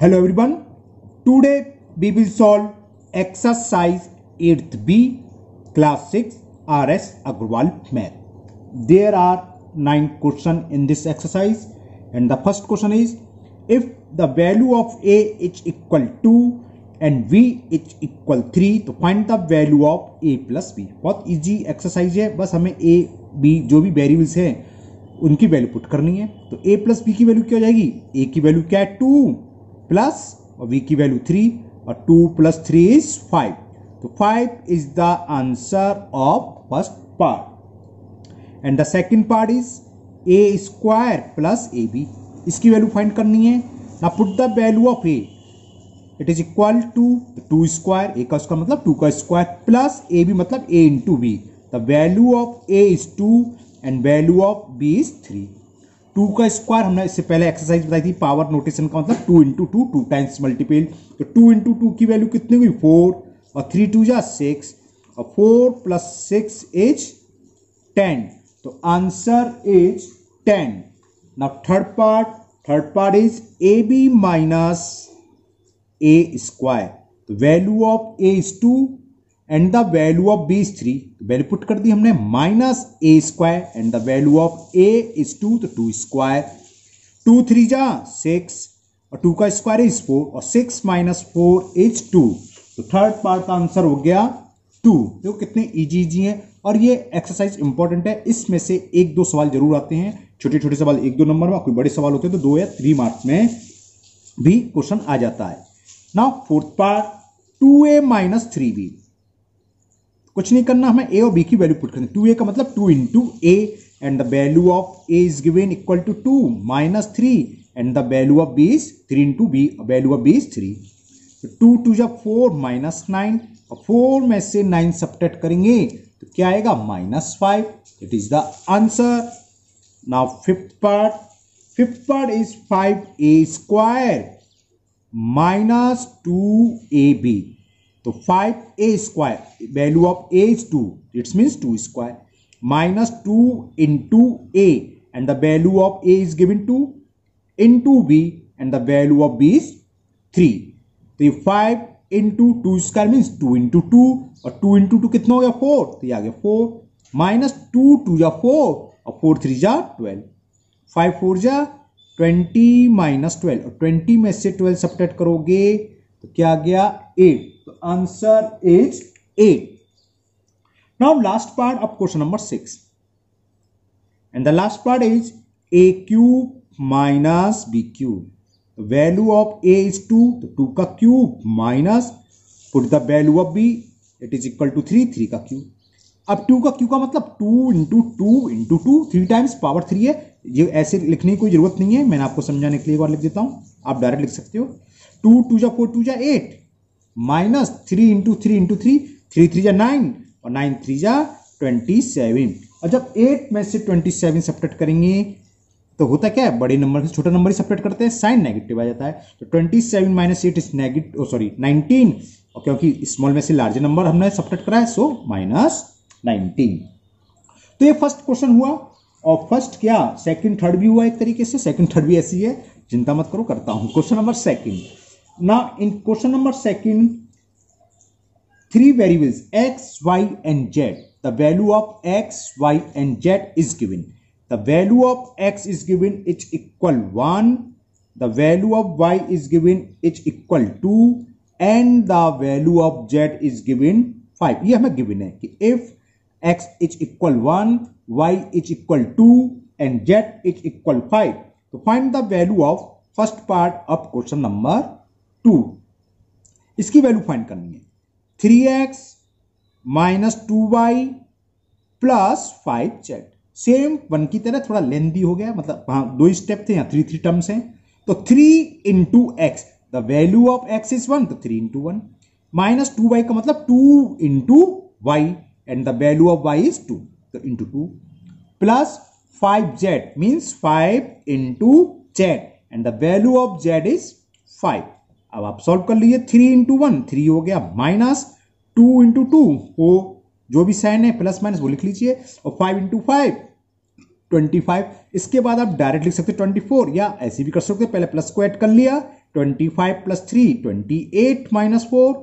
Hello everyone. Today we will solve exercise 8th B class 6 RS Agarwal math. There are 9 questions in this exercise and the first question is if the value of A is equal to and V is equal 3 तो find the value of A plus B. बहुत easy exercise है, बस हमें A B जो भी variables हैं उनकी value put करनी है. तो A प्लस B की वैल्यू क्या हो जाएगी? A की वैल्यू क्या है 2 प्लस और V की वैल्यू 3 और 2 प्लस 3 इज 5. तो 5 is the answer of first part and the second part is A square plus AB. इसकी वैल्यू फाइंड करनी है. Now put the value of A it is equal to 2 square, A का square मतलब 2 का स्क्वायर plus AB मतलब A into B. The value of A is 2 and value of B is 3. 2 का square हमने इससे पहले एक्सरसाइज बताई थी, पावर नोटेशन का मतलब 2 इंटू 2, 2 टाइम्स मल्टीपल. तो 2 इंटू 2 की वैल्यू कितनी हुई 4 और 3 2 जा 6 और 4 प्लस 6 इज 10. तो answer is 10. Now third part is AB minus A square. तो value of A is 2 and the value of B is 3. Value put कर दी हमने minus A square and the value of A is 2 तो 2 square. 2 3 जा 6 और 2 का square is 4 और 6 minus 4 is 2. तो थर्ड पार्ट का आंसर हो गया 2. देखो कितने इजी है और ये एक्सरसाइज इंपॉर्टेंट है. इसमें से 1-2 सवाल जरूर आते हैं, छोटे छोटे सवाल 1-2 नंबर में, कोई बड़े सवाल होते हैं तो 2 या 3 मार्क्स में भी क्वेश्चन आ जाता है. Now fourth part 2A minus 3B. कुछ नहीं करना, हमें A और B की वैल्यू पुट करनी है. 2A का मतलब 2 into A and the value of A is given equal to 2 minus 3 and the value of B is 3 into B, value of B is 3. तो 2 2 जा 4 माइनस 9 और 4 में से 9 सब्ट्रैक्ट करेंगे तो क्या आएगा -5. It is the answer. Now fifth part is 5A square minus 2AB. तो 5A square value of A is 2, it's means 2 square minus 2 into A and the value of A is given 2 into B and the value of B is 3. तो ये 5 into 2 square means 2 into 2 और 2 into 2 कितना हो गया 4. तो ये आ गया 4 minus 2 2 जा 4 और 4 3 जा 12, 5 4 जा 20 माइनस 12 और 20 में से 12 सब्ट्रैक्ट करोगे तो क्या आ गया 8. तो answer is 8. Now last part of question number 6 and the last part is A cube minus B cube. Value of A is 2 तो 2 का cube minus put the value of B it is equal to 3 3 का cube. अब 2 का cube का मतलब 2 into 2 into 2 3 times power 3 है. ये ऐसे लिखने की कोई जरूरत नहीं है, मैंने आपको समझाने के लिए एक बार लिख देता हूं, आप डायरेक्ट लिख सकते हो. 2 2 जा 4 2 जा 8 माइनस 3 इंटू 3 इंटू 3 3 3 जा 9 और 9 3 जा 27. और जब 8 में से 27 सब्ट्रैक्ट करेंगे तो होता क्या है, बड़े नंबर से छोटा नंबर ही सब्ट्रैक्ट करते हैं, साइन नेगेटिव आ जाता है. तो 27 माइनस 8 इज नेगेटिव, सॉरी 19, और क्योंकि स्मॉल में से लार्जर नंबर हमने सब्ट्रैक्ट करा है सो माइनस 19. तो ये फर्स्ट क्वेश्चन हुआ और फर्स्ट क्या सेकंड थर्ड भी हुआ एक तरीके से. सेकंड थर्ड भी ऐसी है, चिंता मत करो, करता हूं. Question number second. Now in question number second, 3 variables x, y and z. The value of x, y and z is given. The value of x is given is equal 1. The value of y is given is equal 2 and the value of z is given 5. ये हमें given है कि if x is equal 1, y is equal 2 and z is equal 5. तो find the value of first part of question number 2. इसकी value find करनी है. 3x minus 2y plus 5z. Same 1 की तरह थोड़ा लेंथी हो गया, मतलब वहां 2 स्टेप थे, यहाँ 3 टर्म्स हैं. तो 3 into x, the value of x is 1 तो 3 इंटू 1 माइनस 2y का मतलब 2 into y and the value of y is 2 तो into 2 plus 5z means 5 into z and the value of z is 5. अब आप solve कर लीजिए. 3 into 1 3 हो गया माइनस 2 इंटू 2 वो जो भी साइन है प्लस माइनस वो लिख लीजिए और 5 इंटू 5 25. इसके बाद आप डायरेक्ट लिख सकते 24 या ऐसे भी कर सकते, पहले प्लस को ऐड कर लिया 25 प्लस 3 28 माइनस 4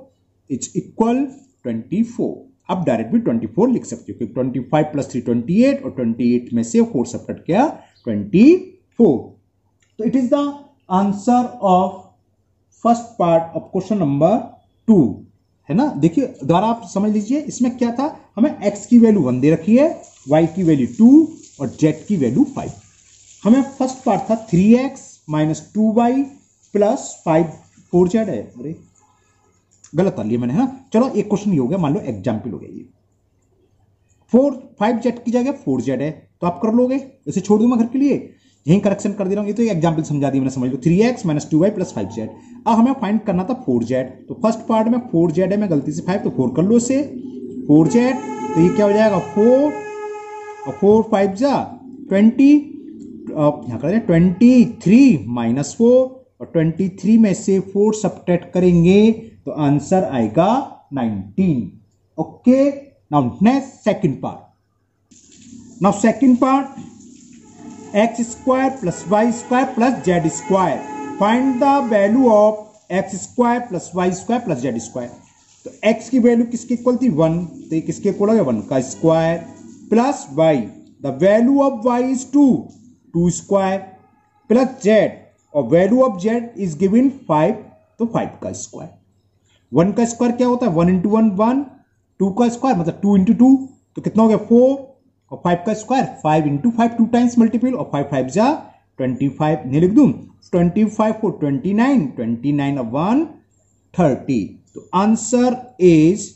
इज इक्वल 24। अब डायरेक्ट भी 24 लिख सकते हो क्योंकि 25 प्लस 3 28 और 28 में से 4 सबट्रैक्ट किया 24। तो it is the answer of first part of question number 2 है ना। देखिए दोबारा आप समझ लीजिए, इसमें क्या था, हमें x की वैल्यू 1 दे रखी है, y की वैल्यू 2 और z की वैल्यू 5। हमें फर्स्ट पार्ट था 3x minus 2y plus 4z है। अरे गलत कर लिया मैंने, है ना। चलो एक क्वेश्चन ये हो गया, मान लो एग्जाम्पल हो गया ये 5z की जगह 4z है, तो आप कर लोगे, इसे छोड़ दूंगा घर के लिए, यही करेक्शन कर दे रहा हूं। ये तो एक एग्जाम्पल समझा दी मैंने, समझ लो 3x minus 2y plus 5z। अब हमें फाइंड करना था 4z, तो फर्स्ट पार्ट में 4z है, मैं गलती से 5 तो 4 कर लो इसे 4z, तो ये क्या हो जाएगा 4 और 4 5 जा 20, यहां कर दें 23 माइनस 4 और 23 में से 4 सब्ट्रैक्ट करेंगे तो आंसर आएगा 19। Okay, now next second part. Now second part x square plus y square plus z square, find the value of x square plus y square plus z square. तो x की value किसके equal थी 1, तो ये किसके equal हो गया 1 का स्क्वायर plus y, the value of y is 2 square plus z और value of z is given 5, तो 5 का स्क्वायर। 1 का स्क्वायर क्या होता है 1 इंटू 1 1, 2 का स्क्वायर मतलब 2 इंटू 2, तो कितना हो गया 4 और 5 का स्क्वायर 5 इंटू 5 2 टाइम्स मल्टीपल और 5 5 जा 25, नहीं लिख दूं 25 4 29, 29 of 1 30, तो answer is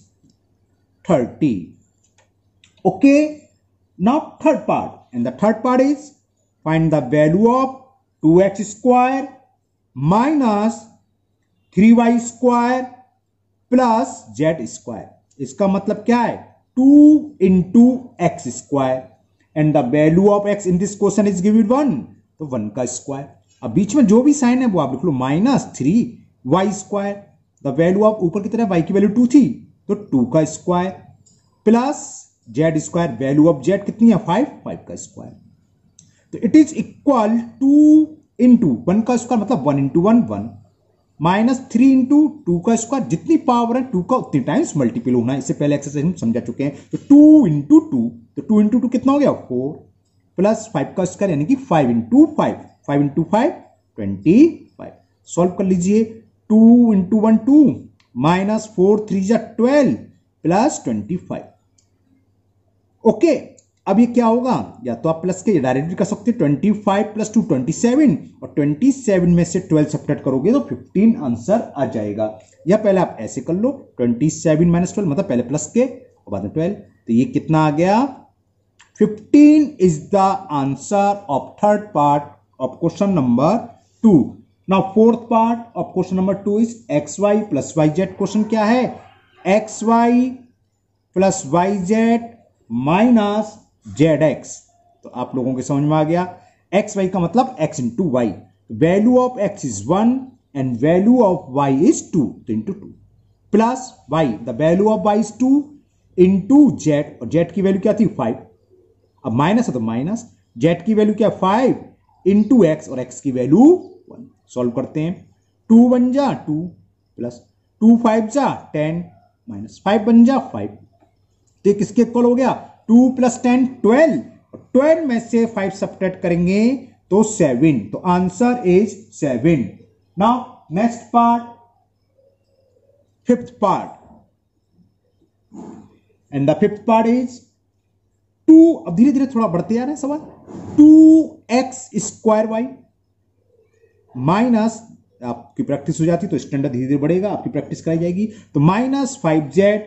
30। Okay, now third part, and the third part is find the value of 2x square minus 3y square plus z square. इसका मतलब क्या है 2 into x square and the value of x in this question is given 1, तो 1 का square. अब बीच में जो भी साइन है वो आप लिख लो minus 3y square, the value of ऊपर की तरफ y की वैल्यू 2 थी तो 2 का स्क्वायर plus z square, value of z कितनी है 5 का स्क्वायर। तो इट इज इक्वल 2 इंटू 1 का स्क्वायर मतलब 1 इंटू 1 1 माइनस 3 इंटू 2 का स्क्वायर, जितनी पावर है 2 का उतनी टाइम्स मल्टीपल होना है, इससे पहले एक्सरसाइज हम समझा चुके हैं। तो 2 इंटू 2, तो 2 इंटू 2 कितना हो गया 4 प्लस 5 का स्क्वायर यानी कि 5 इंटू 5, 5 इंटू 5 25। सॉल्व कर लीजिए, 2 इंटू 1 2 माइनस 4 3 जा 12 प्लस 25। ओके, अब ये क्या होगा, या तो आप प्लस के डायरेक्ट भी कर सकते हैं, 25 प्लस 2 27 और 27 में से 12 सब्ट्रैक्ट करोगे तो 15 आंसर आ जाएगा। या पहले आप ऐसे कर लो 27 माइनस 12 मतलब पहले प्लस के और बाद में 12, तो ये कितना आ गया 15 is the answer of third part of question number 2। Now fourth part of question number 2 is xy plus yz। Question क्या है xy plus yz minus zx, तो आप लोगों के समझ में आ गया। xy का मतलब x into y, value of x is 1 and value of y is 2, तो into 2 plus y, the value of y is 2 into z और z की वैल्यू क्या थी 5, अब माइनस है तो माइनस, z की वैल्यू क्या 5 इंटू x और x की वैल्यू 1। सॉल्व करते हैं, 2 1 जा 2 प्लस 2 5 जा 10 माइनस 5 1 जा 5, तो ये किसके इक्वल हो गया 2 प्लस 10 12 और 12 में से 5 सब्ट्रैक्ट करेंगे तो 7, तो answer is 7। Now next part, fifth part, and the fifth part is 2, अब धीरे धीरे थोड़ा बढ़ते जा रहे हैं सवाल, 2x स्क्वायर वाई माइनस, आपकी प्रैक्टिस हो जाती तो स्टैंडर्ड धीरे धीरे बढ़ेगा, आपकी प्रैक्टिस कराई जाएगी, तो minus 5z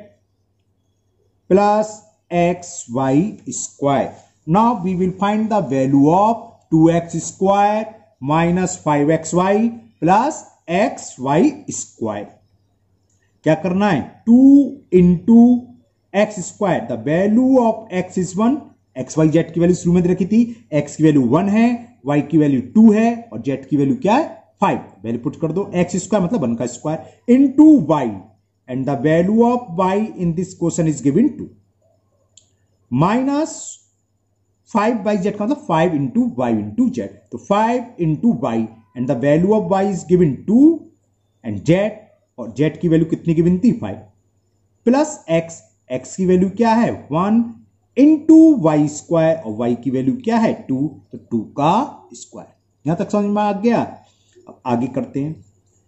plus xy square. Now we will find the value of 2x square minus 5xy plus xy square. क्या करना है 2 into x square, the value of x is 1, xy z की वैल्यू शुरू में रखी थी, x की value 1 है, y की वैल्यू 2 है और z की वैल्यू क्या है 5, वैल्यू पुट कर दो, x स्क्वायर मतलब 1 का square into y and the value of y in this question is given 2 minus 5 by z का मतलब 5 इंटू वाई इंटू जेड, तो 5 into y and the value of y is given 2 and z, और z की value कितनी given थी 5, plus x की value क्या है 1 इंटू वाई स्क्वायर, और y की वैल्यू क्या है 2, तो 2 का स्क्वायर। यहां तक समझ में आ गया। अब आगे करते हैं,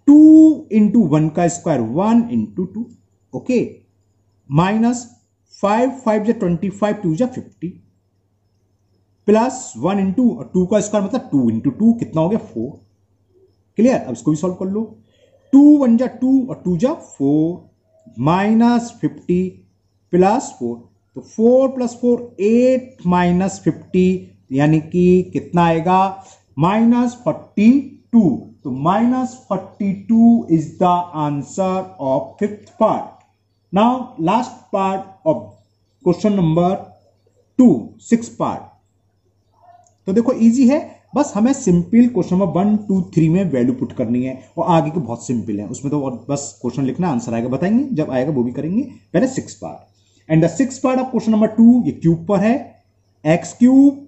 2 इंटू 1 का स्क्वायर 1 इंटू 2, ओके, माइनस 5 जा 25, 2 जा 50, प्लस 1 इंटू 2 का स्क्वायर मतलब 2 इंटू 2 कितना हो गया 4। क्लियर। अब इसको भी सॉल्व कर लो, 2 1 जा 2 और 2 जा 4, माइनस 50 प्लस 4, तो 4 प्लस 4 8 माइनस 50 यानी कि कितना आएगा -42। तो -42 is the answer of fifth part. Now last part of question number 2, 6 part. तो देखो इजी है, बस हमें सिंपल क्वेश्चन नंबर 1 2 3 में वैल्यू पुट करनी है, और आगे के बहुत सिंपल है, उसमें तो बस क्वेश्चन लिखना, आंसर आएगा, बताएंगे जब आएगा वो भी करेंगे। पहले 6 part, and the 6 part of question number 2 ये क्यूब पर है, x cube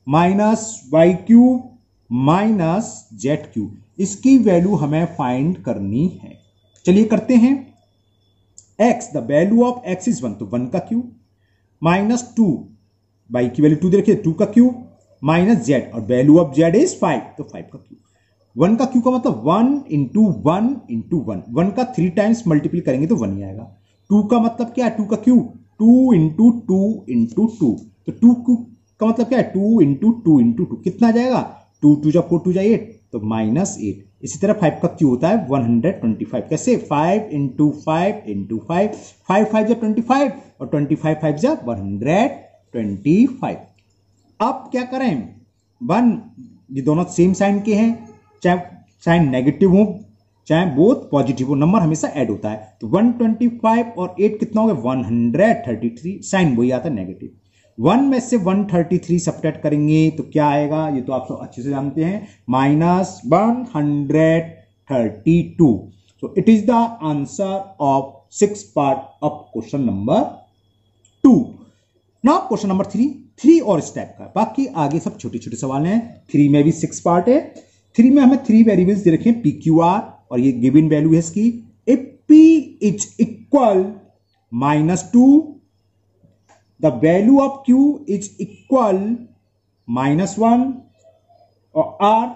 minus y cube minus z cube, इसकी वैल्यू हमें फाइंड करनी है। चलिए करते हैं। x, the value of x is 1, तो 1 का क्यूब, माइनस 2, y की वैल्यू 2 दे रखिए 2 का क्यूब, माइनस z, और वैल्यू ऑफ z इज 5, तो 5 का क्यूब। 1 का क्यूब का मतलब 1 इंटू 1 इंटू 1, 1 का 3 टाइम्स मल्टीपल करेंगे तो 1 ही आएगा। 2 का मतलब क्या है 2 का क्यूब 2 इंटू 2 इंटू 2, तो 2 का मतलब क्या है 2 इंटू 2 इंटू 2, कितना आ जाएगा 2 2 जा 4 2 जा 8, तो -8। इसी तरह 5 का क्यूब होता है 125, कैसे 5 इंटू 5 इंटू 5, 5 5 जा 25 और 25 5 जा 125। अब क्या करें, 1 ये दोनों सेम साइन के हैं, चाहे साइन नेगेटिव हो चाहे बोथ पॉजिटिव हो, नंबर हमेशा ऐड होता है। तो 125 और 8 कितना हो गया 133, साइन वही आता है नेगेटिव। 1 में से 133 सब्ट्रैक्ट करेंगे तो क्या आएगा, ये तो आप सब अच्छे से जानते हैं, -132। So it is the answer of 6 part of question number 2। Now question number 3 और इस टाइप का, बाकी आगे सब छोटे छोटे सवाल हैं। 3 में भी 6 पार्ट है। 3 में हमें 3 वेरिएबल्स दे रखे हैं पी क्यू आर, और ये गिवन वैल्यू है इसकी। If P is equal -2, the value of Q is equal -1 और R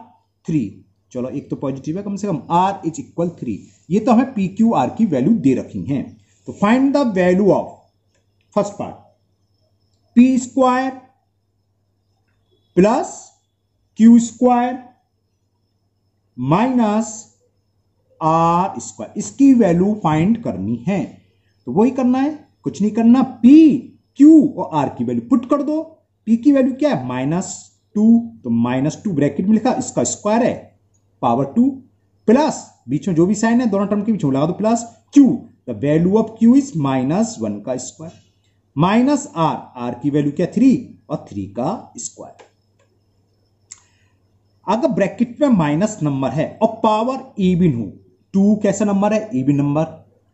3। चलो एक तो पॉजिटिव है कम से कम, R इज इक्वल 3, ये तो हमें पी क्यू आर की वैल्यू दे रखी हैं। तो find the value of first part P square plus Q square minus R square, इसकी वैल्यू फाइंड करनी है। तो वही करना है, कुछ नहीं करना, P Q और R की वैल्यू पुट कर दो। P की वैल्यू क्या है -2, तो -2 ब्रैकेट में लिखा, इसका स्क्वायर है पावर 2, प्लस बीच में जो भी साइन है दोनों टर्म के बीच में लगा दो plus Q, the value of Q is -1 का स्क्वायर, माइनस R की वैल्यू क्या 3 और 3 का स्क्वायर। अगर ब्रैकेट में माइनस नंबर है और पावर इवन हो, 2 कैसा नंबर है इवन नंबर,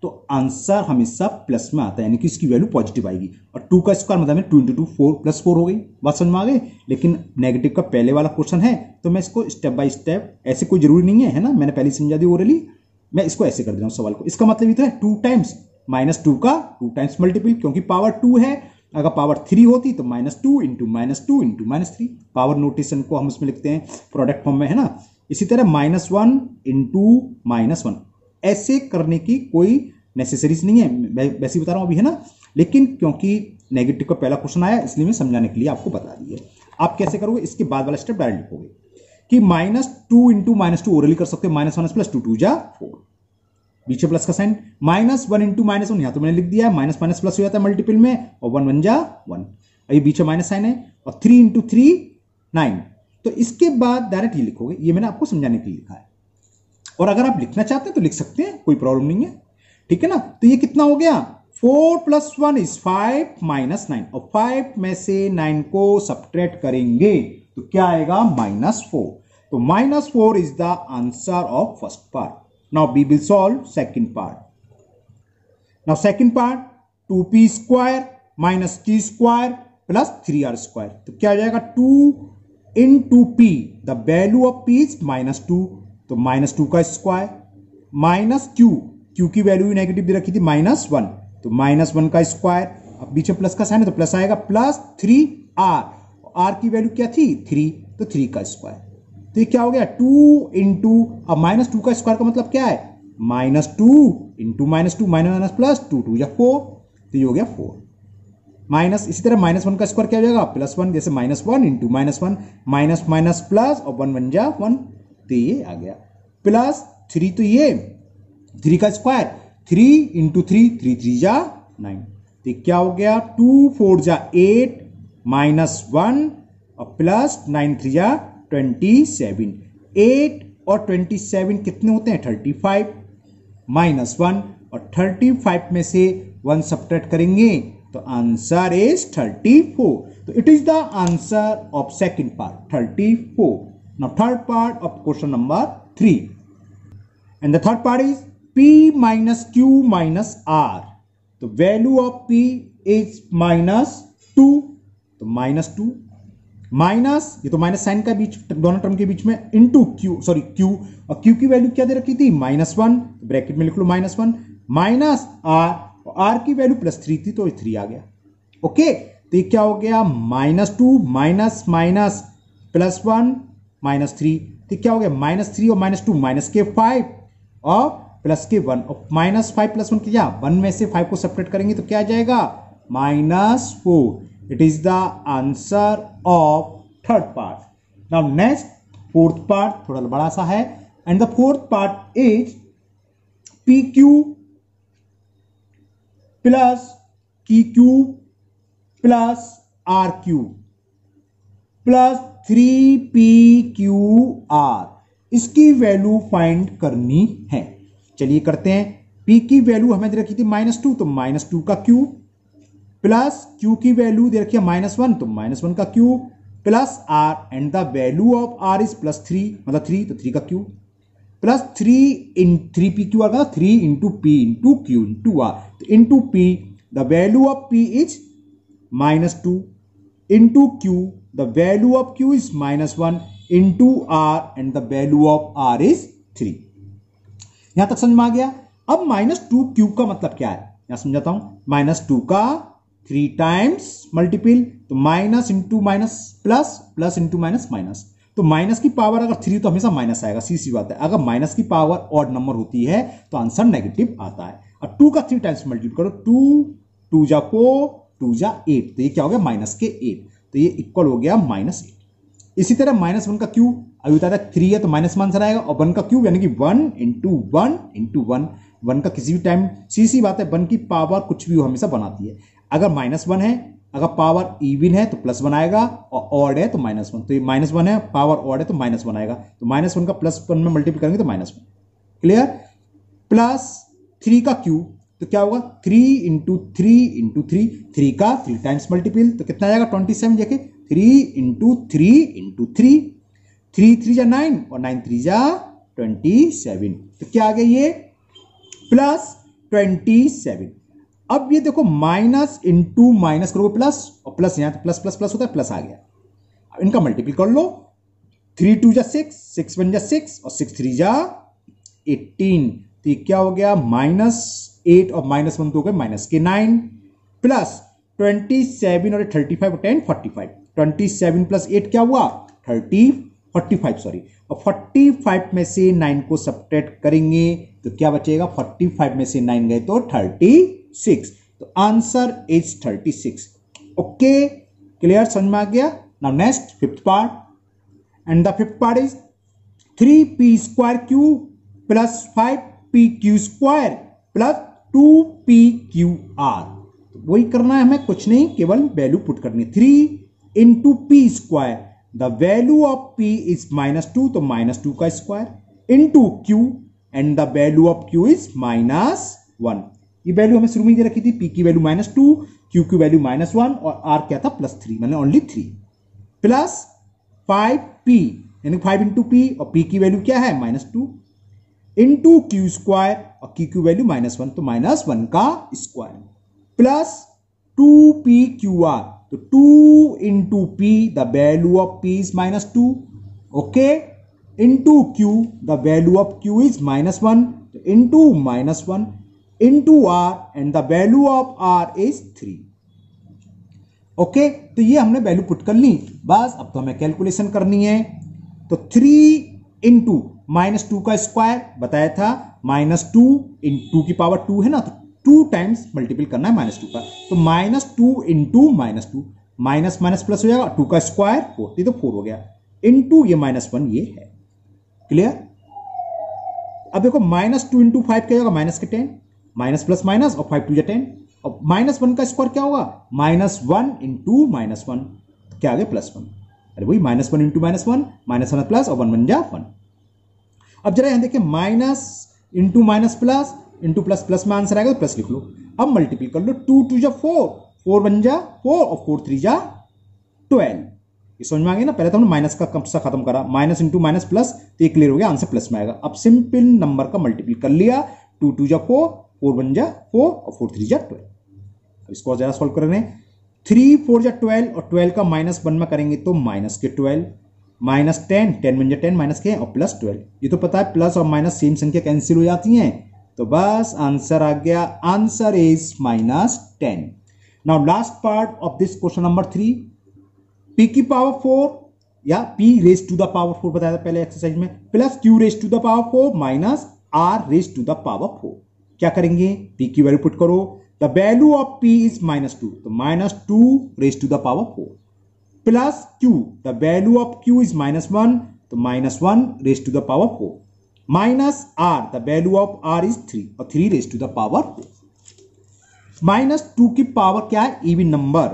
तो आंसर हमेशा प्लस में आता है, यानी कि इसकी वैल्यू पॉजिटिव आएगी। और 2 का स्क्वायर मतलब 2 इंटू 2 4 प्लस 4 हो गई, बात समझ में आ गई। लेकिन नेगेटिव का पहले वाला क्वेश्चन है तो मैं इसको स्टेप बाय स्टेप, ऐसे कोई जरूरी नहीं है ना, मैंने पहले समझा दी ओरली, मैं इसको ऐसे कर दे रहा हूं सवाल को। इसका मतलब ये तो है 2 टाइम्स -2 का 2 टाइम्स मल्टीपल, क्योंकि पावर 2 है, अगर पावर 3 होती तो -2 इंटू -2 इंटू -3, पावर नोटेशन को हम इसमें लिखते हैं प्रोडक्ट फॉर्म में, है ना। इसी तरह -1 इंटू -1, ऐसे करने की कोई नेसेसरीज नहीं है, वैसे बता रहा हूं अभी, है ना। लेकिन क्योंकि नेगेटिव का पहला क्वेश्चन आया इसलिए मैं समझाने के लिए आपको बता दिया। आप कैसे करोगे, इसके बाद वाला स्टेप डायरेक्ट लिखोगे कि -2 इंटू -2 ओरली कर सकते हो, -1 प्लस 2 2 जा 4, बीच में प्लस का साइन, -1 इंटू -1 यहां तो मैंने लिख दिया है, माइनस माइनस प्लस हो जाता है मल्टीपल में, और 1 1 जा 1, ये बीच में माइनस साइन है, और 3 इंटू 3 9। तो इसके बाद डायरेक्ट ये लिखोगे, ये मैंने आपको समझाने के लिए लिखा है, और अगर आप लिखना चाहते हैं तो लिख सकते हैं, कोई प्रॉब्लम नहीं है, ठीक है ना। तो ये कितना हो गया 4 + 1 इज 5 -9, और 5 में से 9 को सब्ट्रैक्ट करेंगे तो क्या आएगा -4। तो -4 is the answer of first part. Now we will solve second part. Now second part 2p square minus t square plus 3r square, तो क्या आ जाएगा 2 into p, the value of p is -2, तो -2 का स्क्वायर माइनस q की value negative दे रखी थी -1, तो -1 का स्क्वायर, अब बीच में प्लस का साइन है तो प्लस आएगा, प्लस 3r, r की वैल्यू क्या थी 3, तो 3 का स्क्वायर, तो ये क्या हो गया 2 इंटू, अब -2 का स्क्वायर का मतलब क्या है -2 इंटू -2 माइनस प्लस 2 2 या 4, तो ये हो गया 4 माइनस, इसी तरह -1 का स्क्वायर क्या हो जाएगा +1, जैसे -1 इंटू -1 माइनस माइनस प्लस और 1 बन जा 1, तो ये आ गया प्लस 3, तो ये 3 का स्क्वायर 3 इंटू 3 3 3 जा 9, तो क्या हो गया 2 4 जा 8 -1 और प्लस 9 3 जा 27, 8 और 27 कितने होते हैं 35, -1 और 35 में से 1 सब्ट्रैक्ट करेंगे तो आंसर इज 34, तो it is the answer of second part 34. Now third part of question number 3, and the third part is p minus q minus r. The value of p is -2, तो -2 minus, ये तो minus sign का बीच दोनों term के बीच में, into q, sorry q, और q की value क्या दे रखी थी -1, ब्रैकेट में लिख लो -1 माइनस r, और r की वैल्यू +3 थी तो 3 आ गया. ओके, तो ये क्या हो गया -2 माइनस माइनस +1 -3, तो क्या हो गया -3 और -2 माइनस के 5 और प्लस के 1, और -5 + 1 क्या 1 में से 5 को सेपरेट करेंगे तो क्या आ जाएगा -4. It is the answer of third part. Now next fourth part थोड़ा बड़ा सा है, and the fourth part is PQ plus QQ plus RQ plus 3PQR, इसकी वैल्यू फाइंड करनी है. चलिए करते हैं. P की वैल्यू हमें दे रखी थी -2, तो -2 का क्यूब, प्लस Q की वैल्यू दे रखी है -1, तो -1 का cube, plus R, and the value of R is +3, मतलब 3, तो 3 का क्यूब, प्लस 3PQR का 3 into P into Q into R, तो into P, the value of P is -2 into Q, the value of Q is -1 into R, and the value of R is 3. यहां तक समझ में आ गया. अब -2Q का मतलब क्या है यहां समझाता हूं. -2 का 3 टाइम्स मल्टीपल, तो minus into minus plus, plus into minus minus, तो माइनस की पावर अगर 3 तो हमेशा माइनस आएगा, सी बात है. अगर माइनस की पावर ऑड नंबर होती है तो आंसर नेगेटिव आता है. अब 2 का 3 टाइम्स मल्टीपल करो, 2 जा 4 2 जा 8, तो ये क्या हो गया -8, तो ये इक्वल हो गया -8. इसी तरह -1 का क्यूब, अभी बताया था 3 है तो -1 आंसर आएगा, और 1 का क्यूब यानी कि 1 इंटू 1 इंटू 1, 1 का किसी भी टाइम सी बात है, 1 की पावर कुछ भी हो हमेशा बनाती है. अगर -1 है, अगर पावर इवन है तो +1 आएगा, और ऑड है तो -1, तो ये -1 है, पावर ऑड है तो -1 आएगा, तो -1 का +1 में मल्टीपल करेंगे तो -1. क्लियर. प्लस 3 का क्यूब, तो क्या होगा 3 इंटू 3 इंटू 3, 3 का 3 टाइम्स मल्टीपल, तो कितना आएगा 27. देखिए 3 इंटू 3 इंटू 3, 3 3 जा 9 और 9 3 जा 27, तो क्या आ गया ये +27. अब ये देखो माइनस इंटू माइनस करोगे प्लस, और प्लस यहां तो प्लस प्लस प्लस होता है, प्लस आ गया. अब इनका मल्टीपल कर लो, 3 2 जा 6, 6 1 जा 6 और 6 3 जा 18, तो ये क्या हो गया -8 और -1 तो हो गए -9, प्लस 27 और 35 और 10 45, 27 प्लस 8 क्या हुआ 45 सॉरी, और 45 में से 9 को सब्ट्रैक्ट करेंगे तो क्या बचेगा, 45 में से 9 गए तो 36, तो आंसर इज 36. ओके, क्लियर, समझ में आ गया. Now next fifth part, and the fifth part is 3p² plus 5pq² plus 2pqr. वही करना है हमें, कुछ नहीं, केवल वैल्यू पुट करनी है. 3 into p², the value of p is -2, तो -2 का square into q, and the value of q is -1. ये वैल्यू हमें शुरू में दे रखी थी, p की वैल्यू -2, q की वैल्यू -1 और r क्या था +3, मैंने ओनली 3, प्लस 5p यानी 5 इंटू p, और p की वैल्यू क्या है -2 इंटू q² और q की वैल्यू -1, तो -1 का स्क्वायर, प्लस 2pqr, तो 2 into p the value of p is -2, okay, into q the value of q is -1, into -1 into r and the value of r is 3, okay. तो ये हमने value put कर ली, बस अब तो हमें कैलकुलेशन करनी है। तो 3 इंटू -2 का स्क्वायर बताया था, -2 इंटू की पावर 2 है ना, तो 2 टाइम्स मल्टीपल करना है -2 का, तो -2 इंटू -2, माइनस माइनस प्लस हो जाएगा, 2 का स्क्वायर 4, ये तो 4 हो गया, इंटू ये -1 ये है, क्लियर। अब देखो -2 इंटू 5 क्या होगा, माइनस के 10, माइनस प्लस माइनस और 5 2 जा 10, और -1 का स्क्वायर क्या होगा, -1 इंटू -1, क्या आ गया +1, अरे वही -1 इंटू -1, -1 प्लस और 1 1 जा 1। अब जरा यहां देखिए, minus into minus plus into plus, plus में आंसर आएगा तो प्लस लिख लो। अब मल्टीपल कर लो, 2 2 जा 4, 4 1 जा 4 और 4 3 जा 12। ये समझ में आ गया ना, पहले तो हमने माइनस का कब सा खत्म करा, माइनस इंटू माइनस प्लस, तो ये क्लियर हो गया, आंसर प्लस में आएगा। अब सिंपल नंबर का मल्टीपल कर लिया, 2 2 जा 4, 4 1 जा 4 और 4 3 जा 12। अब इसको और ज्यादा सॉल्व कर रहे हैं, 3 4 जा 12 और 12 का -1 में करेंगे तो माइनस के 12, -10, 10 1 जा 10 माइनस के और +12। ये तो पता है प्लस और माइनस सेम संख्या कैंसिल हो जाती हैं, तो बस आंसर आ गया, answer is -10। Now last part of this question number 3, p की पावर 4 या p raise to the power 4 बताया था पहले एक्सरसाइज में, plus q raise to the power 4 minus r raise to the power 4। क्या करेंगे, p की वैल्यू पुट करो, the value of p is -2, तो -2 raise to the power 4, plus q the value of q is -1, तो -1 raise to the power 4, minus r the value of r is 3 और 3 raise to the power 4। -2 की power क्या है, even number,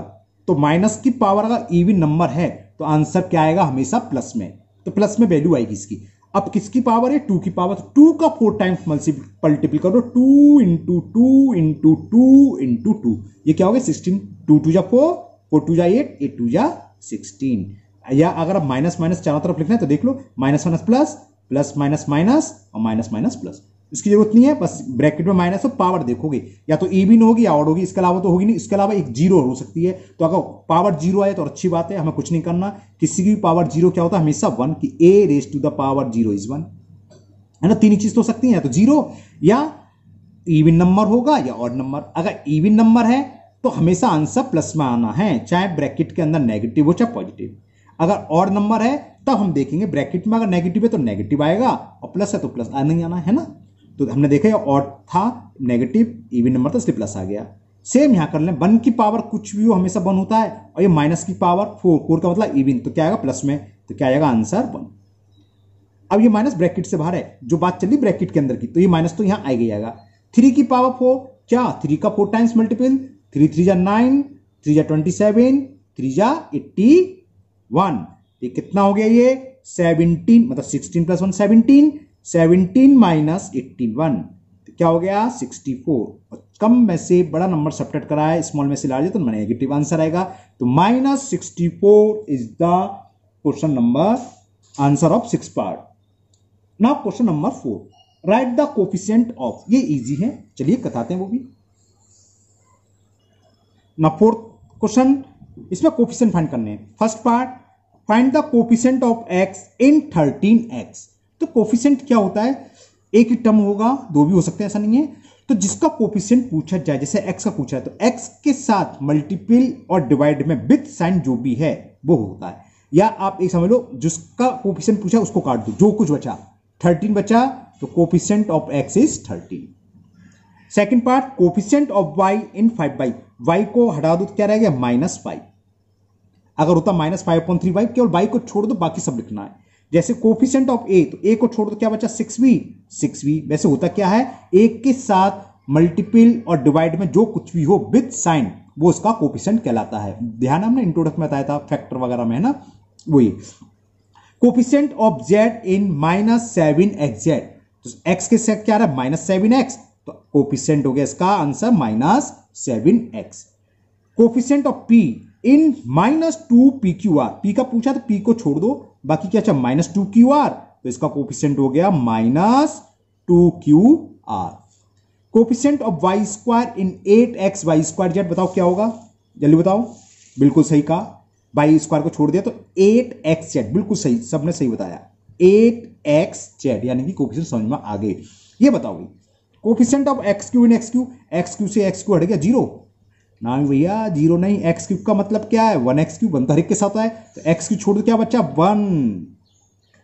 तो minus की power अगर even number है तो आंसर क्या आएगा, हमेशा प्लस में, तो प्लस में वैल्यू आएगी इसकी। अब किसकी पावर है, 2 की पावर, तो 2 का 4 टाइम्स मल्टीपल करो, 2 इंटू 2 इंटू 2 इंटू 2, ये क्या हो गया 16, 2 2 जा 4, 4 2 जा 8, 8 2 जा 16। या अगर आप माइनस माइनस चारों तरफ लिखना है तो देख लो, minus minus plus, plus minus minus और माइनस माइनस प्लस, इसकी जरूरत नहीं है, बस ब्रैकेट में माइनस और पावर देखोगे, या तो इवन होगी या ऑड होगी, इसके अलावा तो होगी नहीं, इसके अलावा एक जीरो हो सकती है। तो अगर पावर जीरो आए तो अच्छी बात है, हमें कुछ नहीं करना, किसी की पावर जीरो क्या होता है, हमेशा 1 की a raise to the power 0 is 1, है ना, तीन चीज तो हो सकती है, तो जीरो या इवन नंबर होगा या ऑड नंबर। अगर इवन नंबर है तो हमेशा आंसर प्लस में आना है, चाहे ब्रैकेट के अंदर नेगेटिव हो चाहे पॉजिटिव। अगर ऑड नंबर है तब हम देखेंगे ब्रैकेट में अगर नेगेटिव है तो नेगेटिव आएगा, और प्लस है तो प्लस आना ही आना है ना। तो हमने देखा ऑड था, नेगेटिव, इवन नंबर था इसलिए प्लस आ गया। सेम यहां कर लें, 1 की पावर कुछ भी हो हमेशा 1 होता है, और ये माइनस की पावर 4 का मतलब इवन, तो क्या आएगा प्लस में, तो क्या आएगा आंसर 1। अब ये माइनस ब्रैकेट से बाहर है, जो बात चली ब्रैकेट के अंदर की, तो ये माइनस तो यहां आएगा ही आएगा। 3 की पावर 4, क्या 3 का 4 टाइम्स मल्टीपल, 3 3 जा 9, 3 जा 27, 3 जा 81, ये कितना हो गया, ये 17, मतलब 16 + 1 17, 17 माइनस 81, तो क्या हो गया 64। और कम में से बड़ा नंबर सब्ट्रैक्ट करा है, स्मॉल में से लार्ज है, तो नेगेटिव आंसर आएगा, तो -64 is the question number answer of 6 part. Now question number 4, right the coefficient of, ये इजी है, चलिए बताते हैं वो भी। ना 4th क्वेश्चन, इसमें कोफिशिएंट फाइंड करने हैं। First part, find the coefficient of x in 13x। तो कोफिशिएंट क्या होता है, एक ही टर्म होगा, दो भी हो सकते हैं, ऐसा नहीं है। तो जिसका कोफिशिएंट पूछा जाए, जैसे x का पूछा है तो x के साथ मल्टीपल और डिवाइड में विथ साइन जो भी है वो होता है। या आप एक समझ लो, जिसका कोफिशिएंट पूछा उसको काट दो, जो कुछ बचा 13 बचा, तो coefficient of x is 13। Second part, coefficient of y in 5y, y को हटा दो तो क्या रह गया -5। अगर होता -5/3y, केवल y को छोड़ दो, बाकी सब लिखना है। जैसे कोफिशिएंट ऑफ a, तो a को छोड़ दो क्या बचा 6v। वैसे होता क्या है, एक के साथ मल्टीपल और डिवाइड में जो कुछ भी हो विद साइन, वो उसका कोफिशिएंट कहलाता है। ध्यान हमने इंट्रोडक्शन में बताया था, फैक्टर वगैरह में, है ना, वही। Coefficient of z in -7xz, तो x के साथ क्या रहा है -7x, तो कोफिशिएंट हो गया इसका answer -7x। Coefficient of p in -2pqr, p का पूछा तो p को छोड़ दो, बाकी क्या अच्छा -2qr, तो इसका कोफिशिएंट हो गया -2qr। Coefficient of y² in 8xy²z, बताओ क्या होगा, जल्दी बताओ। बिल्कुल सही कहा, बाई स्क्वायर को छोड़ दिया तो 8xz, बिल्कुल सही, सबने सही बताया, 8xz, यानी कि कोफिशिएंट समझ में आ गए। ये बताओ भाई, coefficient of x Q in x Q, x Q से एक्स क्यू हट गया, जीरो ना भैया, जीरो नहीं, एक्स क्यूब का मतलब क्या है, 1x क्यूब बनता, हर एक के साथ है, तो एक्स क्यूब छोड़ दो, क्या बच्चा 1,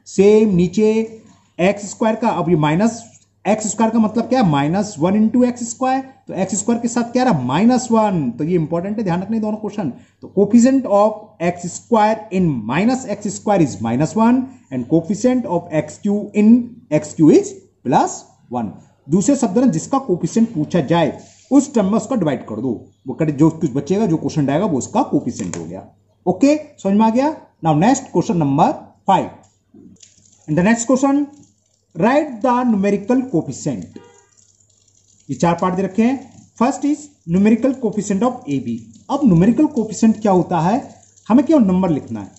सेम नीचे एक्स स्क्वायर का, अब ये माइनस एक्स स्क्वायर का मतलब क्या है, -1 इंटू एक्स स्क्वायर, तो एक्स स्क्वायर के साथ क्या रहा, -1, तो ये इंपॉर्टेंट है, ध्यान रखने दोनों क्वेश्चन। तो coefficient of x square in minus x square is -1 and coefficient of x Q in x Q is +1। दूसरे शब्द में जिसका कोफिशिएंट पूछा जाए उस टर्म में उसका डिवाइड कर दो, वो जो कुछ बचेगा, जो क्वेश्चन आएगा वो उसका कोफिशिएंट हो गया। ओके, समझ में आ गया। Now next question number 5। In the next question write the numerical coefficient. ये 4 पार्ट दे रखे हैं। First is numerical coefficient of a b. अब न्यूमेरिकल कोफिशिएंट क्या होता है, हमें केवल नंबर लिखना है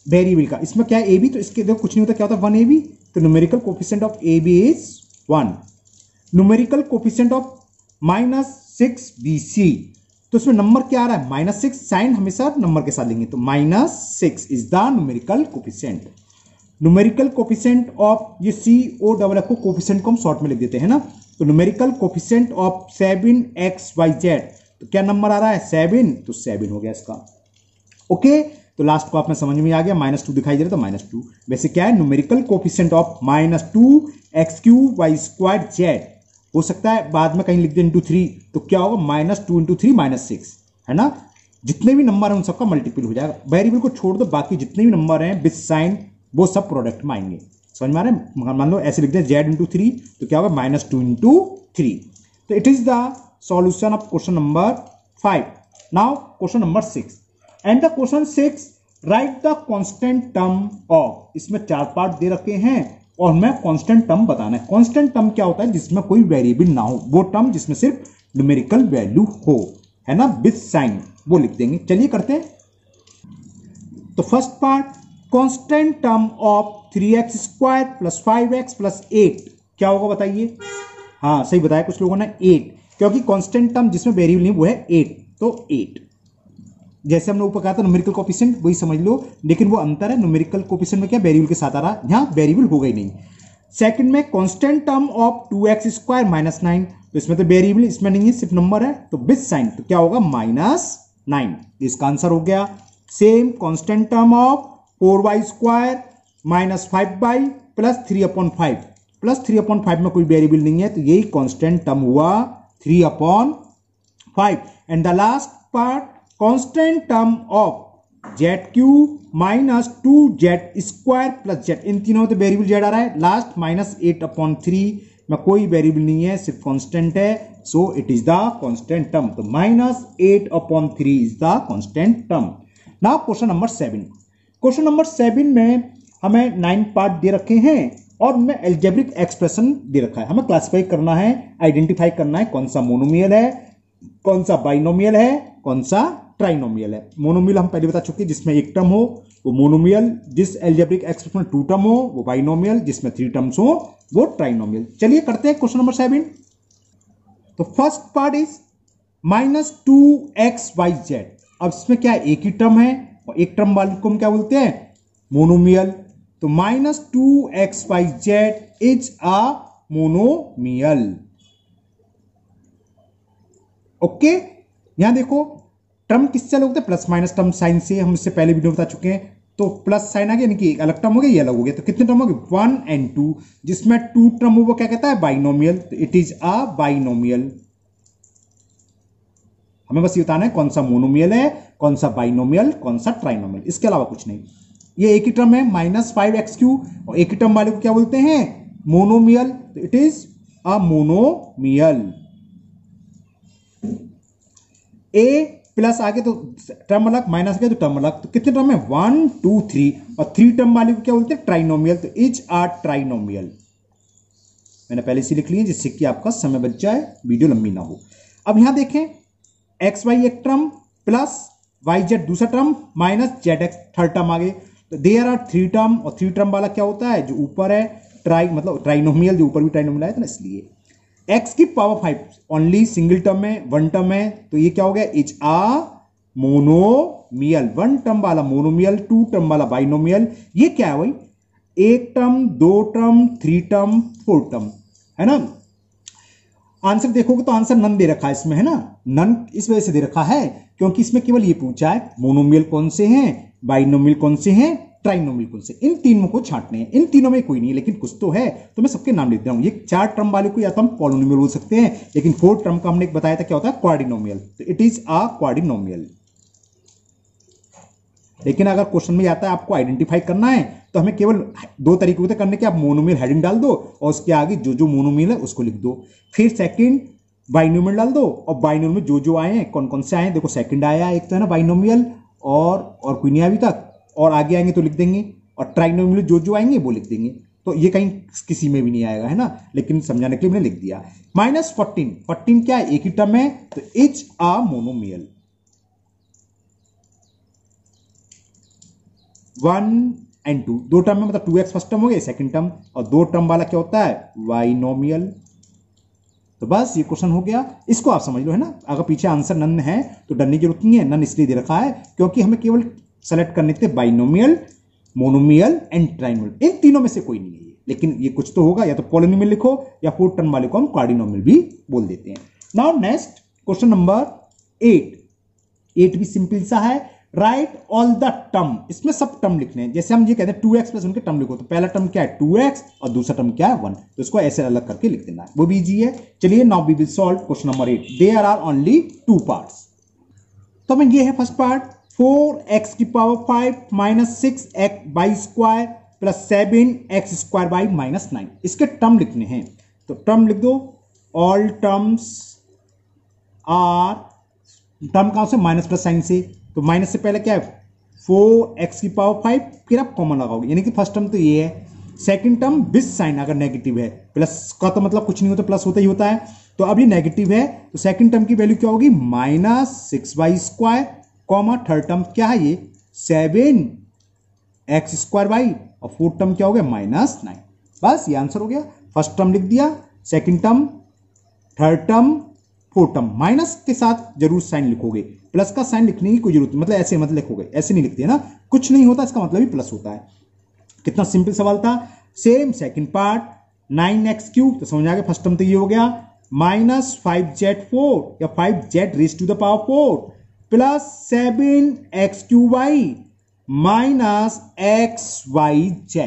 वेरिएबल का। इसमें क्या है, ए बी, तो इसके देखो कुछ नहीं होता, क्या होता है 1 ए बी, तो numerical coefficient of a b is 1। Numerical coefficient of -6bc, तो इसमें नंबर क्या आ रहा है, -6, साइन हमेशा नंबर के साथ लेंगे, तो -6 is the numerical coefficient. Numerical coefficient of ये CO को कोफिशिएंट को हम शॉर्ट में लिख देते हैं ना, तो न्यूमेरिकल कोफिशिएंट ऑफ 7xyz, तो क्या नंबर आ रहा है 7, तो 7 हो गया इसका। ओके, तो लास्ट को आप में समझ में आ गया, -2 दिखाई दे रहा तो -2, वैसे क्या है न्यूमेरिकल कोफिशिएंट ऑफ -2x3y²z, हो सकता है बाद में कहीं लिख दे इंटू 3, तो क्या होगा -2 इंटू 3 -6, है ना। जितने भी नंबर हैं उन सबका मल्टीपल हो जाएगा, वेरिएबल को छोड़ दो, बाकी जितने भी नंबर हैं विद साइन वो सब प्रोडक्ट में आएंगे, समझ में आ रहा है। मान लो ऐसे लिख दें z इंटू 3, तो क्या होगा -2 इंटू 3। तो it is the solution of question number 5। Now question number 6 and the question 6 right the constant term of. इसमें 4 पार्ट दे रखे हैं और हमें कांस्टेंट टर्म बताना है। कांस्टेंट टर्म क्या होता है, जिसमें कोई वेरिएबल ना हो, वो टर्म जिसमें सिर्फ न्यूमेरिकल वैल्यू हो, है ना, विद साइन, वो लिख देंगे। चलिए करते हैं। तो first part, constant term of 3x² + 5x + 8 क्या होगा बताइए। हाँ सही बताया कुछ लोगों ने, 8, क्योंकि कांस्टेंट टर्म जिसमें वेरिएबल नहीं वो है 8, तो 8। जैसे हमने ऊपर कहा था न्यूमेरिकल कोफिशिएंट, वही समझ लो, लेकिन वो अंतर है, न्यूमेरिकल कोफिशिएंट में क्या वेरिएबल के साथ आ रहा है, यहाँ वेरिएबल होगा ही नहीं। सेकंड में कांस्टेंट टर्म ऑफ 2x² - 9, तो इसमें तो वेरिएबल इसमें नहीं है, सिर्फ नंबर है, तो विद साइन, तो क्या होगा -9, इसका आंसर हो गया। Same constant term of 4y² - 5y + 3/5, plus 3/5 में कोई वेरिएबल नहीं है, तो यही कांस्टेंट टर्म हुआ 3/5। And the last part, constant term of z³ - 2z² + z, इन तीनों में तो वेरिएबल z आ रहा है, लास्ट -8/3 में कोई वेरिएबल नहीं है, सिर्फ कांस्टेंट है, so it is the constant term. तो -8/3 is the constant term. Now question number 7। Question number 7 में हमें 9 पार्ट दे रखे हैं और उनमें एल्जेब्रिक एक्सप्रेशन दे रखा है। हमें क्लासिफाई करना है, आइडेंटिफाई करना है कौन सा मोनोमियल है, कौन सा बाइनोमियल है, कौन सा ट्राइनोमियल है। मोनोमियल हम पहले बता चुके हैं, जिसमें एक टर्म हो वो मोनोमियल, जिस एल्जेब्रिक एक्सप्रेशन में 2 टर्म हो वो बाइनोमियल, जिसमें 3 टर्म्स हो वो ट्राइनोमियल। चलिए करते हैं क्वेश्चन नंबर 7। तो फर्स्ट पार्ट इज -2xyz। अब इसमें क्या है, एक ही टर्म है और एक टर्म वाले को हम क्या बोलते हैं, मोनोमियल। तो -2xyz is a monomial. Okay, यहां देखो टर्म किससे अलग होते हैं, प्लस माइनस टर्म साइन से, हम इससे पहले वीडियो बता चुके हैं। तो प्लस साइन आ गया, यानी कि एक अलग टर्म हो गया, ये अलग हो गया, तो कितने टर्म हो गए 1 और 2, जिसमें 2 टर्म हो वो क्या कहता है, बाइनोमियल। तो इट इज अ बाइनोमियल। हमें बस ये बताना है कौन सा मोनोमियल है, कौन सा बाइनोमियल, कौन सा ट्राइनोमियल, इसके अलावा कुछ नहीं। ये एक ही टर्म है -5x³ और एक ही टर्म वाले को क्या बोलते हैं, मोनोमियल। तो it is a monomial. A plus आगे तो टर्म अलग, माइनस गया तो टर्म अलग, तो कितने टर्म है 1 2 3, और 3 टर्म वाले को क्या बोलते हैं, ट्राइनोमियल। तो इज अ ट्राइनोमियल। मैंने पहले से लिख लिया जिससे कि आपका समय बच जाए, वीडियो लंबी ना हो। अब यहां देखें, xy एक टर्म प्लस yz दूसरा term minus zx third term आ गए, तो देयर आर 3 टर्म, और 3 टर्म वाला क्या होता है, जो ऊपर है मतलब ट्राइनोमियल, जो ऊपर भी ट्राइनोमियल आया था ना, इसलिए x की पावर 5 ओनली सिंगल टर्म में 1 टर्म है, तो ये क्या हो गया, इज अ मोनोमियल, 1 टर्म वाला मोनोमियल, 2 टर्म वाला बाइनोमियल। ये क्या है भाई, 1 टर्म, 2 टर्म, 3 टर्म, 4 टर्म, है ना। आंसर देखोगे तो आंसर नन दे रखा है इसमें, है ना। नन इस वजह से दे रखा है क्योंकि इसमें केवल ये पूछा है मोनोमियल कौन से हैं, बाइनोमियल कौन से हैं, ट्राइनोमियल कौन से। इन तीनों को छांटने हैं, इन तीनों में कोई नहीं है लेकिन कुछ तो है, तो मैं सबके नाम लिख रहा हूं। ये 4 टर्म वाले को या तो हम पॉलिनोमियल बोल सकते हैं, लेकिन 4 टर्म का हमने बताया था क्या होता है, क्वाड्रिनोमियल। तो इट इज अ क्वाड्रिनोमियल। लेकिन अगर क्वेश्चन में आता है आपको आइडेंटिफाई करना है तो हमें केवल 2 तरीके होते करने के, आप मोनोमियल हेडिंग डाल दो और उसके आगे जो जो मोनोमियल है उसको लिख दो। फिर सेकंड बाइनोमियल डाल दो और बाइनोमियल में जो जो आए हैं, कौन कौन से आए हैं, देखो सेकंड आया एक तो है ना बाइनोमियल, और कोई नहीं अभी तक, और आगे आएंगे तो लिख देंगे, और ट्राइनोमियल जो जो आएंगे वो लिख देंगे। तो ये कहीं किसी में भी नहीं आएगा, है ना, लेकिन समझाने के लिए मैंने लिख दिया। -14, 14 क्या है, एक ही टर्म है, तो it's a monomial. 1 and 2, 2 term में मतलब 2x फर्स्ट टर्म हो गया, सेकंड टर्म, और 2 टर्म वाला क्या होता है, बाइनोमियल। तो बस ये क्वेश्चन हो गया, इसको आप समझ लो, है ना। अगर पीछे आंसर नन है तो डरने की जरूरत नहीं है, नन इसलिए दे रखा है क्योंकि हमें केवल सेलेक्ट करने थे बाइनोमियल, मोनोमियल एंड ट्राइनोमियल। इन तीनों में से कोई नहीं है ये, लेकिन ये कुछ तो होगा, या तो पॉलिनोमियल लिखो या 4 टर्म वाले को हम क्वाड्रिनोमियल भी बोल देते हैं। नाउ नेक्स्ट क्वेश्चन नंबर 8 भी सिंपल सा है। राइट ऑल द टर्म, इसमें सब टर्म लिखने हैं। जैसे हम ये कहते हैं 2x प्लस उनके टर्म लिखो, तो पहला टर्म क्या है 2x और दूसरा टर्म क्या है 1, तो इसको ऐसे अलग करके लिख देना है, वो भी इजी है। चलिए now we will solve question number 8। There are only 2 parts. तो हमें ये है फर्स्ट पार्ट, 4x की power 5 minus 6x by square plus 7x square by minus 9, इसके टर्म लिखने हैं। तो टर्म लिख दो, ऑल टर्म्स आर, टर्म कहां से, माइनस प्लस साइन से, तो माइनस से पहले क्या है 4x की पावर 5, फिर आप कॉमन लगाओगे, यानी कि फर्स्ट टर्म तो ये है। सेकंड टर्म विद साइन, अगर नेगेटिव है, प्लस का तो मतलब कुछ नहीं होता, प्लस होता ही होता है, तो अब ये नेगेटिव है, तो सेकंड टर्म की वैल्यू क्या होगी, -6y square, comma third term क्या है ये 7x स्क्वायर बाई, और फोर्थ टर्म क्या हो गया -9। बस ये आंसर हो गया। फर्स्ट टर्म लिख दिया, second term, third term, fourth term. Minus के साथ जरूर साइन लिखोगे, प्लस का साइन लिखने की कोई जरूरत नहीं, मतलब ऐसे मत लिखोगे, ऐसे नहीं लिखते ना, कुछ नहीं होता इसका मतलब ही प्लस होता है। कितना सिंपल सवाल था। Same second part, 9x cube, तो समझ आ गया, फर्स्ट टर्म तो ये हो गया, -5z4 या 5z raise to the power 4 plus 7x cube y minus xyz।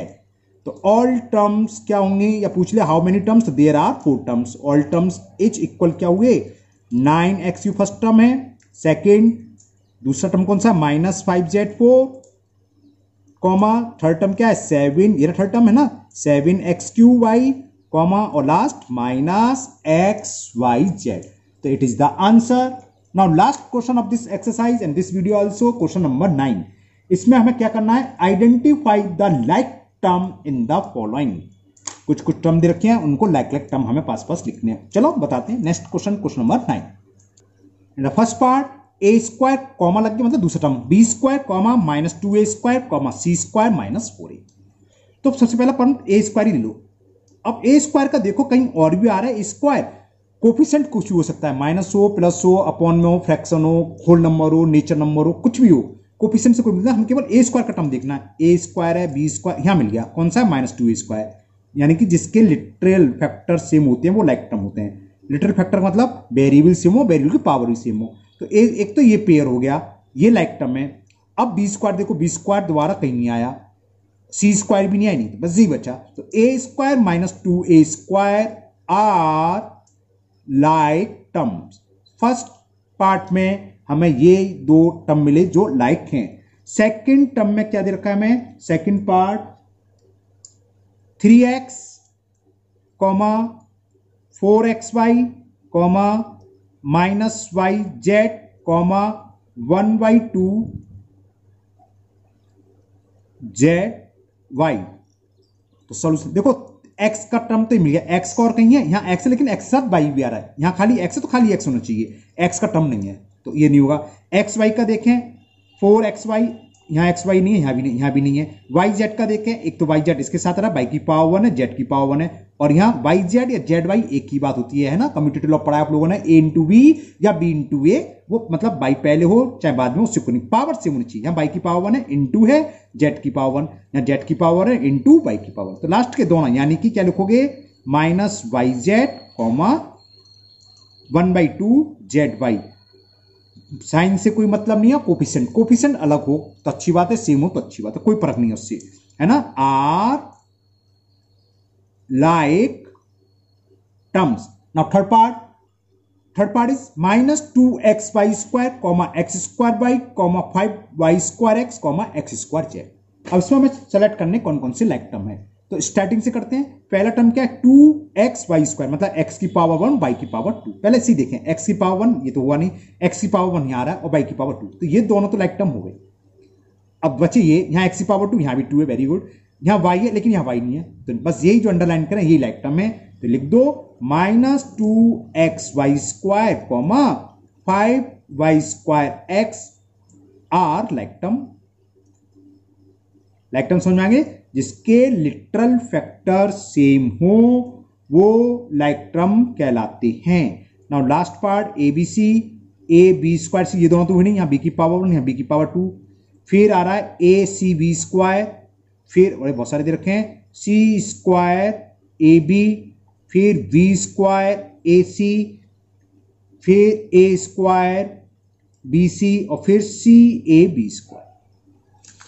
तो ऑल टर्म्स क्या होंगे, या पूछ ले हाउ मेनी टर्म्स, तो there are 4 terms. All terms each equal क्या हुए, 9x क्यूब फर्स्ट टर्म है, सेकेंड दूसरा टर्म कौन सा, -5z4, कॉमा थर्ड टर्म क्या है 7, ये थर्ड टर्म है ना, 7x क्यूब y, कॉमा और लास्ट -xyz। तो it is the answer. Now last question of this exercise and this video also, question number 9। इसमें हमें क्या करना है, identify the like term in the following. कुछ टर्म दे रखे हैं, उनको लाइक टर्म हमें पास लिखने हैं। चलो बताते हैं। Next question, question number 9। In the first part, a square comma लग गया, मतलब दूसरा term b square comma -2a square comma c square -4a। तो सबसे पहला टर्म a स्क्वायर ही ले लो। अब a स्क्वायर का देखो कहीं और भी आ रहा है स्क्वायर, कोफिशिएंट कुछ भी हो सकता है, -100 +100 अपॉन में हो, फ्रैक्शन हो, होल नंबर हो, नेचर नंबर हो, कुछ भी हो, कोफिशिएंट से कोई मिलता है। हम केवल a स्क्वायर का टर्म देखना है। a स्क्वायर है, b स्क्वायर यहां मिल गया, कौन सा है -2a स्क्वायर, यानी कि जिसके लिटरल फैक्टर सेम होते हैं वो लाइक टर्म होते हैं। लिटरल फैक्टर मतलब वेरिएबल सेम हो, वेरिएबल की पावर भी सेम हो। तो एक तो ये पेयर हो गया, ये लाइक टर्म है। अब बी स्क्वायर देखो, बी स्क्वायर दोबारा कहीं नहीं आया, सी स्क्वायर भी नहीं आया, नहीं तो बस जी बचा। तो a square -2a square are like terms. First part में हमें ये 2 टर्म मिले जो लाइक हैं। सेकंड टर्म में क्या दे रखा है हमें, second part 3x, 4xy, -yz, 1/2zy। तो सॉल्यूशन देखो, x का टर्म तो मिल गया, x का और कहीं है, यहां x है लेकिन x के साथ y भी आ रहा है, यहां खाली x है तो खाली x होना चाहिए, x का टर्म नहीं है तो ये नहीं होगा। xy का देखें, 4xy यहाँ एक्स वाई नहीं है, यहाँ भी नहीं, यहाँ भी नहीं है। वाई जेड का देखें, एक तो वाई जेड इसके साथ रहा, वाई की पावर 1 है, जेड की पावर 1 है, और यहाँ वाई जेड या जेड वाई एक ही बात होती है ना, कम्यूटेटिव लॉ पढ़ा आप लोगों ने, ए इंटू बी या बी इंटू ए, वो मतलब वाई पहले हो चाहे बाद में, उससे कोई पावर सेम होनी चाहिए। यहाँ वाई की पावर 1 है, इंटू है जेड की पावर 1, यहाँ जेड की पावर है इंटू वाई की पावर, तो लास्ट के दोनों यानी कि क्या लिखोगे, minus y z comma 1/2 z y. Sign से कोई मतलब नहीं है, कोफिशिएंट, कोफिशिएंट अलग हो तो अच्छी बात है, सेम हो तो अच्छी बात है, कोई फर्क नहीं है उससे, है ना। Are like terms. Now third part is minus 2xy² comma x² y comma 5y² x comma x² z। अब इसमें हमें सेलेक्ट करने कौन कौन से लाइक टर्म है, तो स्टार्टिंग से करते हैं। पहला टर्म क्या है, 2xy² मतलब x की पावर 1 y की पावर 2। पहले इसी देखें, x की पावर 1 ये तो हुआ नहीं, x की पावर 1 यहां आ रहा है और y की पावर 2, तो ये दोनों तो लाइक टर्म हो गए। अब बचे ये, यहाँ x की पावर 2, यहाँ भी 2 है, वेरी गुड। यहाँ y है लेकिन यहाँ y नहीं है, तो बस यही जो अंडरलाइन करें यही लाइक टर्म है, तो लिख दो minus 2xy² comma 5y² x are like term. Like term समझ में आ गए, जिसके लिटरल फैक्टर सेम हो वो लाइक टर्म कहलाते हैं। Now last part A B C, A B square C, ये दोनों तो हुई नहीं, यहाँ बी की पावर 1 यहाँ बी की पावर 2, फिर आ रहा है ए सी बी स्क्वायर, फिर और बहुत सारे दे रखे हैं, सी स्क्वायर ए बी, फिर बी स्क्वायर ए सी, फिर ए स्क्वायर बी सी, और फिर सी ए बी स्क्वायर।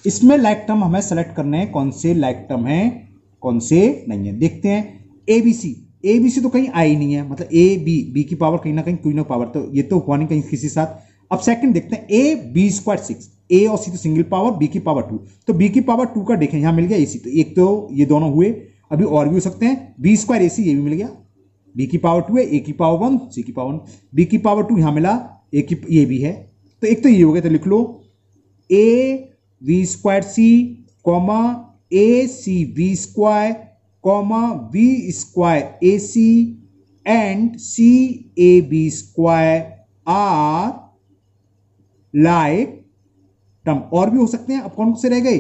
इसमें लाइक टर्म हमें सेलेक्ट करने हैं, कौन से लाइक टर्म हैं कौन से नहीं है। देखते हैं एबीसी तो कहीं आई नहीं है, मतलब ए बी की पावर कहीं ना कहीं कोई ना पावर, तो ये तो हुआ नहीं कहीं किसी साथ। अब सेकंड देखते हैं, ए बी स्क्वायर 6, ए और सी तो सिंगल पावर, बी की पावर 2, तो बी की पावर 2 का देखें, यहां मिल गया एसी, तो एक तो ये दोनों हुए, अभी और भी हो सकते हैं, बी स्क्वायर एसी ये भी मिल गया, बी की पावर 2 है, ए की पावर 1 सी की पावर 1, बी की पावर 2 यहां मिला, ए की ये भी है, तो एक तो ये हो गया, तो लिख लो A V square C comma A C V square comma V square A C and C A B square are like term. और भी हो सकते हैं, अब कौन से रह गए,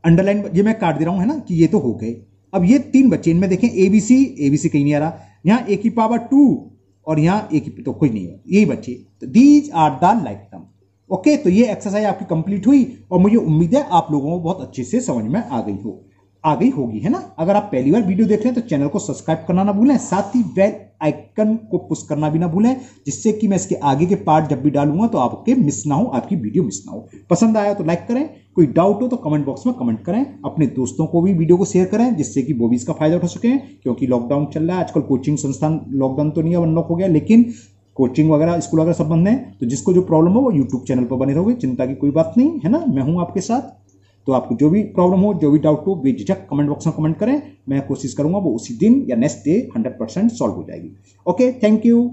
अंडरलाइन ये मैं काट दे रहा हूं, है ना, कि ये तो हो गए। अब ये 3 बच्चे, इनमें देखें एबीसी कहीं नहीं आ रहा, यहां ए की पावर 2 और यहां ए की तो कोई नहीं है, यही बच्चे, तो these are the like term. Okay, तो ये एक्सरसाइज आपकी कंप्लीट हुई और मुझे उम्मीद है आप लोगों को बहुत अच्छे से समझ में आ गई होगी, है ना। अगर आप पहली बार वीडियो देख रहे हैं तो चैनल को सब्सक्राइब करना ना भूलें, साथ ही बेल आइकन को पुश करना भी ना भूलें, जिससे कि मैं इसके आगे के पार्ट जब भी डालूंगा तो आपके मिस ना हो, आपकी वीडियो मिस ना हो। पसंद आया तो लाइक करें, कोई डाउट हो तो कमेंट बॉक्स में कमेंट करें, अपने दोस्तों को भी वीडियो को शेयर करें जिससे कि वो भी इसका फायदा उठा सकें, क्योंकि लॉकडाउन चल रहा है आजकल, कोचिंग संस्थान लॉकडाउन तो नहीं है, अनलॉक हो गया, लेकिन कोचिंग वगैरह स्कूल वगैरह सब बंद है, तो जिसको जो प्रॉब्लम हो वो यूट्यूब चैनल पर बने रहोगे, चिंता की कोई बात नहीं, है ना, मैं हूं आपके साथ। तो आपको जो भी प्रॉब्लम हो, जो भी डाउट हो, बेझिझक कमेंट बॉक्स में कमेंट करें, मैं कोशिश करूंगा वो उसी दिन या नेक्स्ट डे 100% सॉल्व हो जाएगी। Okay, thank you.